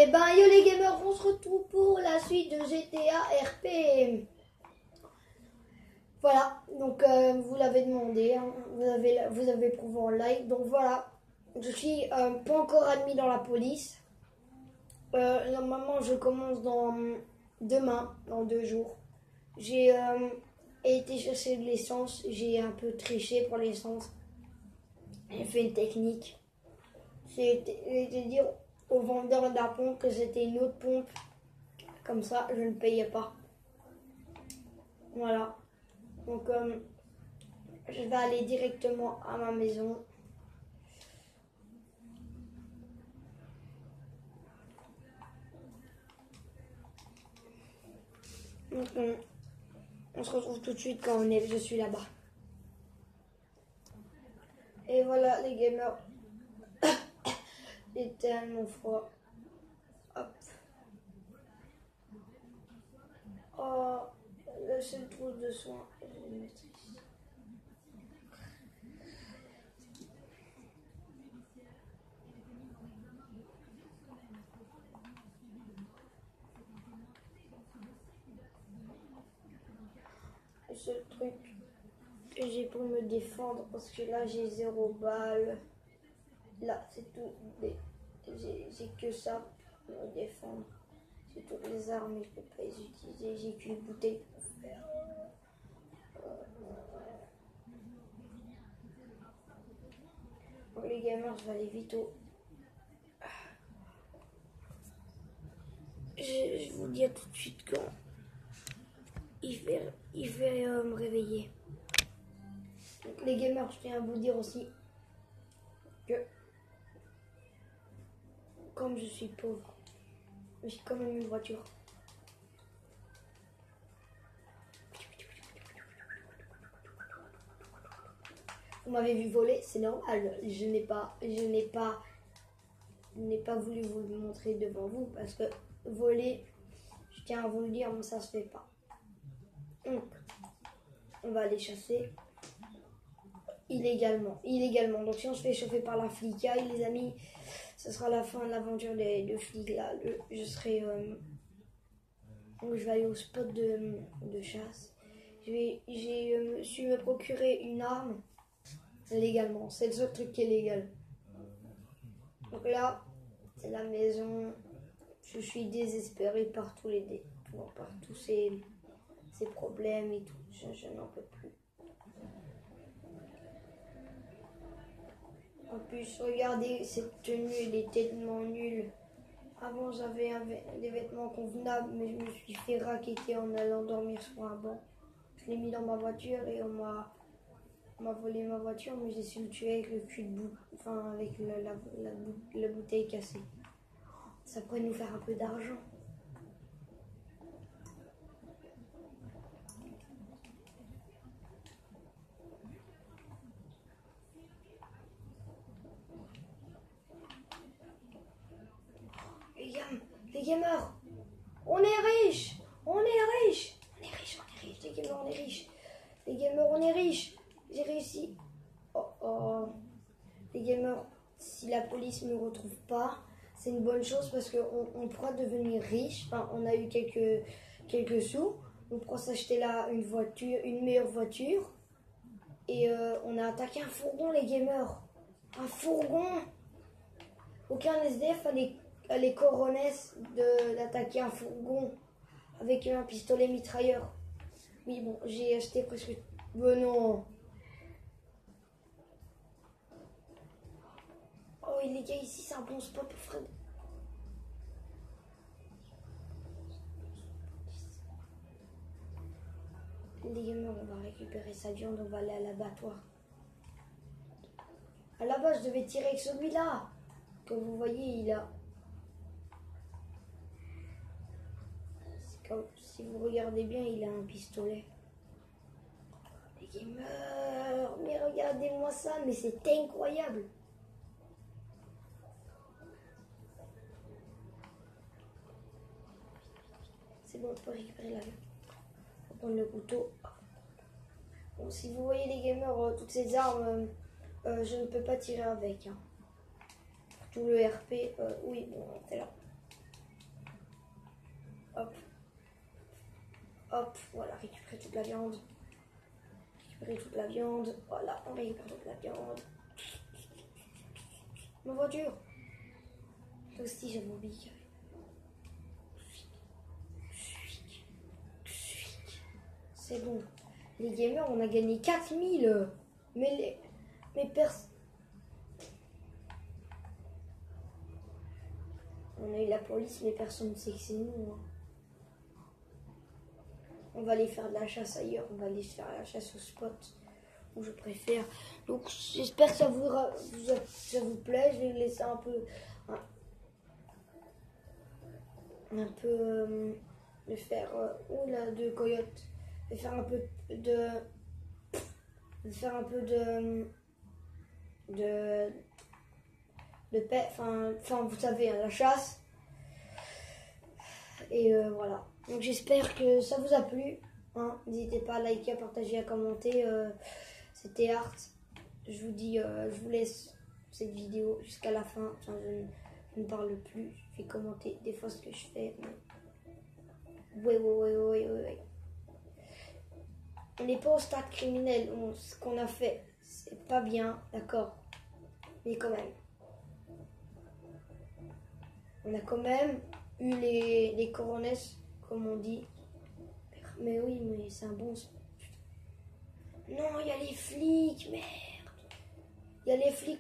Et ben yo les gamers, on se retrouve pour la suite de GTA RP. Voilà, donc vous l'avez demandé, hein, vous avez prouvé en live. Donc voilà, je suis pas encore admis dans la police. Normalement je commence demain, dans 2 jours. J'ai été chercher de l'essence, j'ai un peu triché pour l'essence. J'ai fait une technique. J'ai été dire au vendeur de la pompe que c'était une autre pompe. Comme ça, je ne payais pas. Voilà. Donc, je vais aller directement à ma maison. Donc, on se retrouve tout de suite quand je suis là-bas. Et voilà, les gamers. C'est tellement froid. Hop. Oh, le seul trousse de soins. Je vais le mettre ici. Le seul truc que j'ai pour me défendre, parce que là j'ai 0 balles. Là c'est tout. J'ai que ça pour me défendre. J'ai toutes les armes mais je peux pas les utiliser. J'ai qu'une bouteille pour faire. Donc les gamers, je vais aller vite au. Je vous dis à tout de suite quand il fait me réveiller. Donc les gamers, je tiens à vous dire aussi que comme je suis pauvre, j'ai quand même une voiture. Vous m'avez vu voler, c'est normal. Je n'ai pas voulu vous le montrer devant vous parce que voler, je tiens à vous le dire, mais ça se fait pas. Donc, on va aller chasser illégalement. Donc, si on se fait chauffer par la flicaille, les amis, ce sera la fin de l'aventure des flics là. Donc, je vais aller au spot de chasse. J'ai su me procurer une arme légalement. C'est le seul truc qui est légal. Donc là, c'est la maison. Je suis désespérée par tous ces problèmes et tout. Je n'en peux plus. En plus, regardez cette tenue, elle est tellement nulle. Avant, j'avais des vêtements convenables, mais je me suis fait racketter en allant dormir sur un banc. Je l'ai mis dans ma voiture et on m'a volé ma voiture, mais j'ai su le tuer avec le cul de bout, enfin avec la bouteille cassée. Ça pourrait nous faire un peu d'argent. Les gamers, on est riches, les gamers, on est riches. Les gamers, on est riches. J'ai réussi. Oh. Les gamers, si la police ne me retrouve pas, c'est une bonne chose parce qu'on pourra devenir riche. Enfin, on a eu quelques sous. On pourra s'acheter là une meilleure voiture. Et on a attaqué un fourgon, les gamers. Un fourgon. Aucun SDF a les coronesses d'attaquer un fourgon avec un pistolet mitrailleur. Oui, bon, j'ai acheté presque. Non. Oh, les gars, ici, c'est un bon spot pour Fred. Les gamers, on va récupérer sa viande, on va aller à l'abattoir. À la base, je devais tirer avec celui-là. Comme vous voyez, il a... Si vous regardez bien, il a un pistolet. Les gamers, mais regardez-moi ça, mais c'est incroyable. C'est bon, on peut récupérer la viande. On va prendre le couteau. Bon, si vous voyez les gamers, toutes ces armes, je ne peux pas tirer avec. Hein. Tout le RP, oui, bon, c'est là. Hop, voilà, récupérer toute la viande. Récupérer toute la viande. Voilà, on récupère toute la viande. Ma voiture. Toi aussi, j'avais oublié. C'est bon. Les gamers, on a gagné 4000. Mais personne. On a eu la police, mais personne ne sait que c'est nous. Hein. On va aller faire de la chasse ailleurs. On va aller faire la chasse au spot où je préfère. Donc j'espère que ça vous plaît. Je vais laisser un peu de faire oula, de coyote. De faire un peu de paix. Enfin vous savez, hein, la chasse. Et voilà. Donc j'espère que ça vous a plu. Hein. N'hésitez pas à liker, à partager, à commenter. C'était Art. Je vous dis, je vous laisse cette vidéo jusqu'à la fin. Enfin, je ne parle plus. Je vais commenter des fois ce que je fais. Mais... Ouais. On n'est pas au stade criminel. Ce qu'on a fait, c'est pas bien, d'accord. Mais quand même. On a quand même eu les coronesses, comme on dit. Mais oui, mais c'est un bon... Non, il y a les flics, merde. Il y a les flics.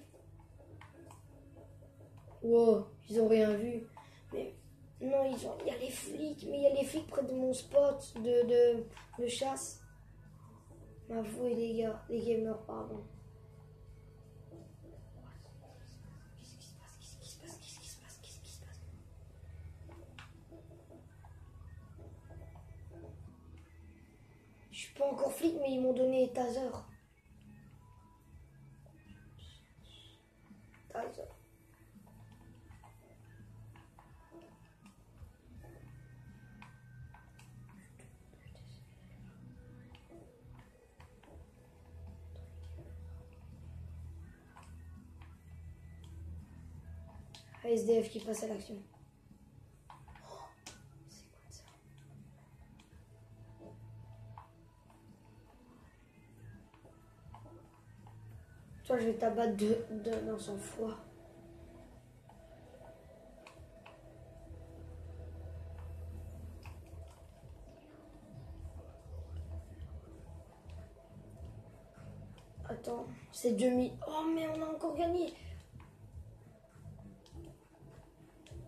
Wow, ils ont rien vu. Mais non, il y a les flics, mais il y a les flics près de mon spot de chasse. M'avouez les gars, les gamers, pardon. Qu'est-ce qui se passe? Je suis pas encore flic, mais ils m'ont donné taser. Taser. SDF qui passe à l'action. C'est quoi ça? Toi, je vais t'abattre dans son foie. Attends, c'est 2000. Oh, mais on a encore gagné.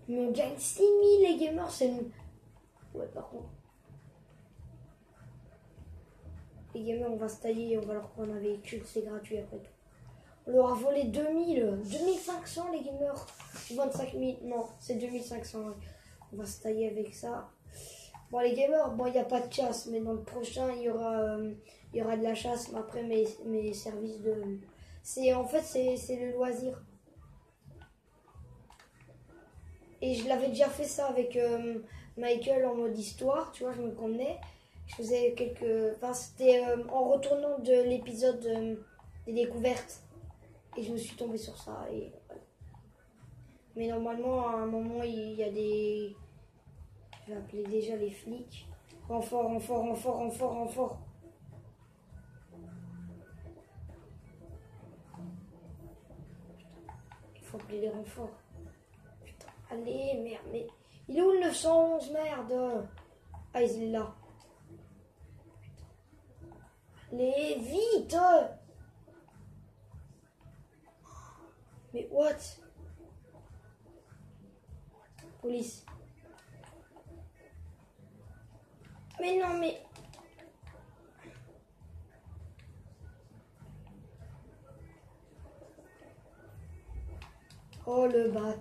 Mais on gagne 6000 les gamers, c'est nous. Ouais, par contre. Les gamers, on va se tailler et on va leur prendre un véhicule, c'est gratuit après tout. On leur a volé 2500 les gamers. 25 000, non, c'est 2500. Ouais. On va se tailler avec ça. Bon, les gamers, bon, il n'y a pas de chasse, mais dans le prochain, il y aura de la chasse. Mais après, mes services de... En fait, c'est le loisir. Et je l'avais déjà fait ça avec Michael en mode histoire, tu vois, je me promenais. Je faisais quelques... Enfin, c'était en retournant de l'épisode des découvertes. Et je me suis tombée sur ça. Et voilà. Mais normalement, à un moment, il y a des... Je vais appeler déjà les flics. Renfort. Il faut appeler les renforts. Putain, allez, merde, mais... Il est où le 911, merde? Ah, il est là. Allez, vite! Mais what? Police. Mais non, mais... Oh, le bat.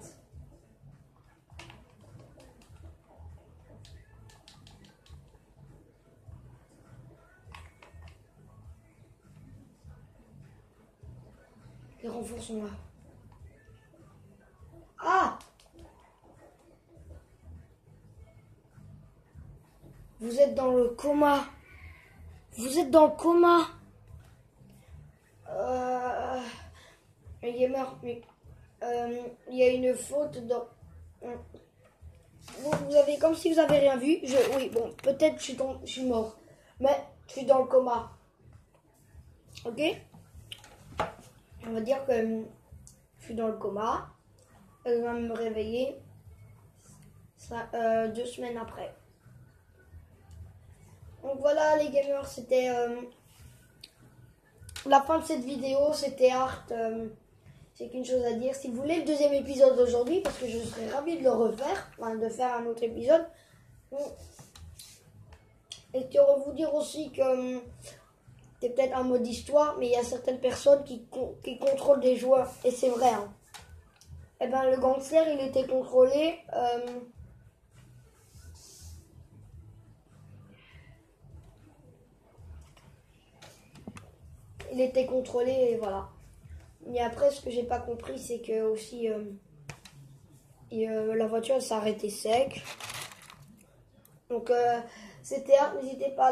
Les renforts sont là. Ah! Vous êtes dans le coma. Vous êtes dans le coma. Les gamers, mais il y a une faute dans... vous avez, comme si vous avez rien vu. Oui, bon, peut-être je suis mort. Mais je suis dans le coma. Ok? On va dire que je suis dans le coma. Elle va me réveiller 2 semaines après. Donc voilà les gamers, c'était la fin de cette vidéo. C'était Art. J'ai qu'une chose à dire. Si vous voulez le deuxième épisode d'aujourd'hui, parce que je serais ravi de le refaire, enfin, de faire un autre épisode. Et je tiens à vous dire aussi que c'est peut-être un mode histoire, mais il y a certaines personnes qui contrôlent des joueurs. Et c'est vrai. Hein. Eh ben, le gangster, il était contrôlé. Il était contrôlé et voilà. Mais après, ce que j'ai pas compris, c'est que aussi la voiture s'est arrêtée sec. Donc c'était Art. N'hésitez pas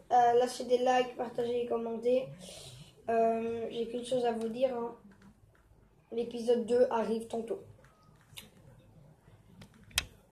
à lâcher des likes, partager et commenter. J'ai qu'une chose à vous dire. Hein. L'épisode 2 arrive tantôt.